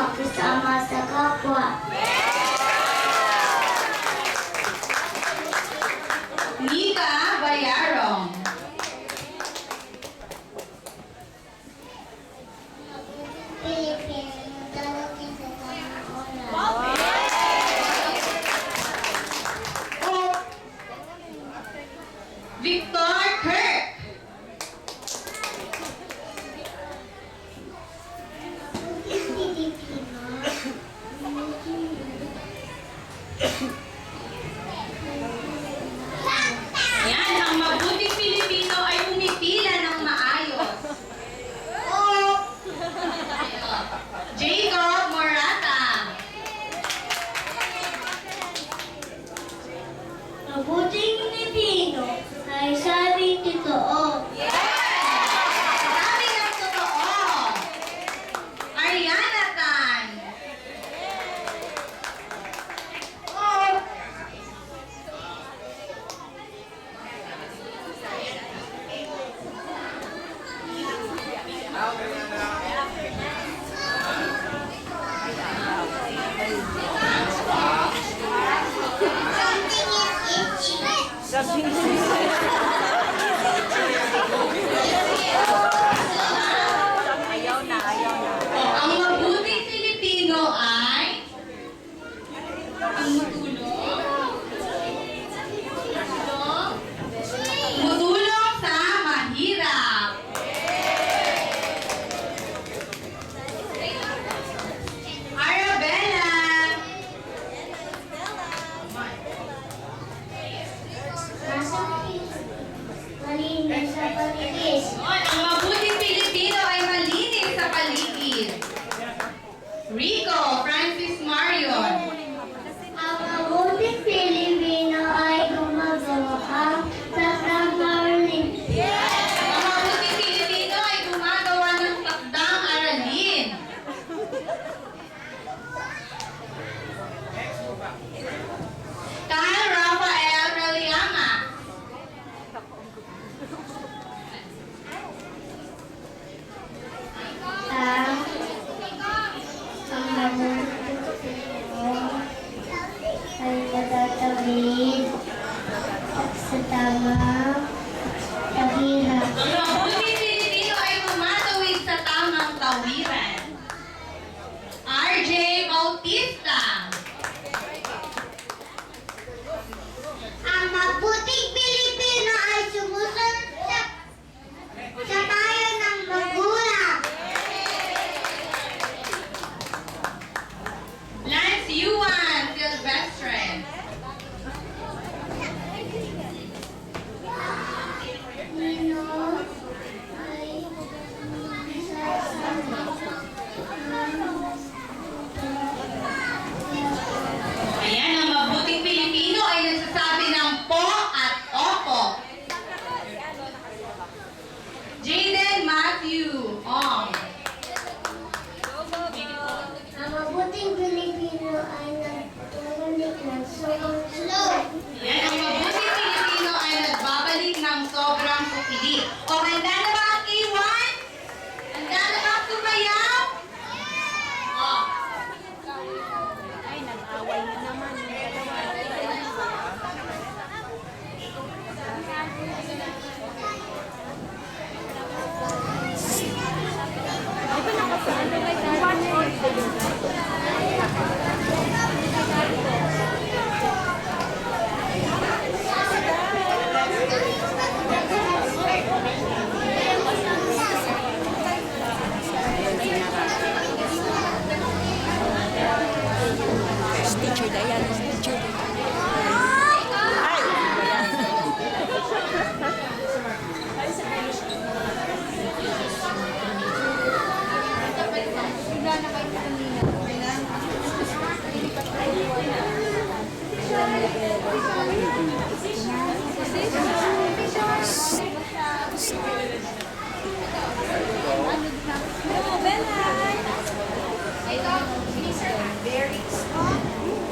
makisama sa kapwa. Nika Bayarong. Victor Kirk. Yan, ang mabuting Pilipino ay pumipila ng maayos. Jacob Morata. Mabuting Pilipino ay sabing totoo. Sabi ng totoo. Ariana Tan. Ang mabuting Pilipino ay tumutulong sa mahirap. Arabella. Malinis sa paligid. Ang mabuting Pilipino ay malinis sa paligid. Rico Francis Marion. Ang mabuting Pilipino ay gumagawa sa tamarin. Ang mabuting Pilipino ay gumagawa ng takdang aralin. Kyle Rafael Reliama. Ang mabuting Pilipino ay natatawid sa tamang tabihan. Ang mabuting Pilipino ay tumatawid sa tamang tawiran. RJ Bautista. Ang mabuting Pilipino ay sumusunod sa payo ng magulang. Lance Yuan Silvestre. Nino ay Ayan, ang mabuting Pilipino ay nagsasabi ng po at opo. Jaden Matthew Ong. Ang mabuting Pilipino ay nagbabalik ng slow. Ayan, ang mabuting Pilipino ay nagbabalik ng sobrang sukili. O, handa na ba ang K1? Handa na ba ang sumayaw? O, Ay, nag-away na naman. Di ba nakasaan? Teacher Dayan, teacher Ay!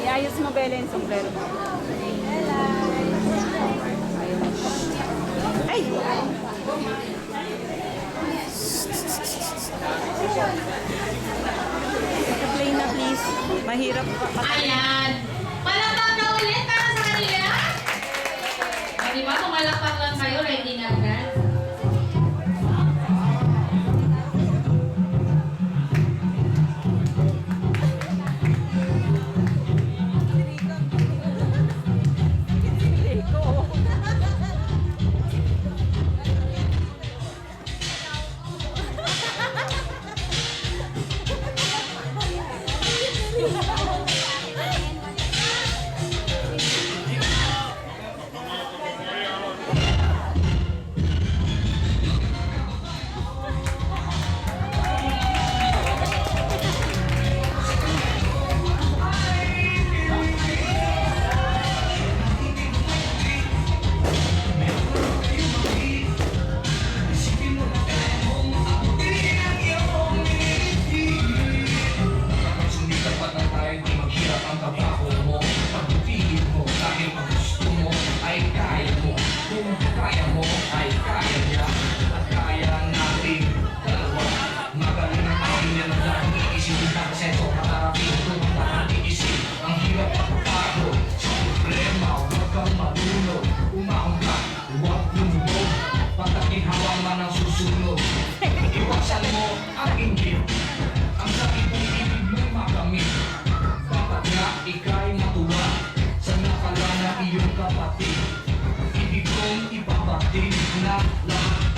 Iayos mo, Bella, yung sombrero mo. Ay! Naka-plain Mahirap pa. Ayan. Palakpak na ulit para sa kanila. O, diba? Kung malakpak lang kayo, ready na agad. Hindi dapat na tayo di maghirap ang trabaho mo. Pagpipigil mo dahil ang gusto mo ay kaya mo. Kung kaya mo ay kaya niya at kaya natin dalawa. Magaling ang aking nalalang iisipin na kasi sobrang harapin kung nakatiisip ang hirap at pagod. Sa problema huwag kang malunod. Umahon ka, huwag lumubog. Pagkakinhawa man ang susunod. Iwasan mo ang inggit. Ang sakit ng ibig mo'y magamit. Dapat nga ika'y matuwa sa nakala na iyong kapatid. Ibig kong ipabatid na lahat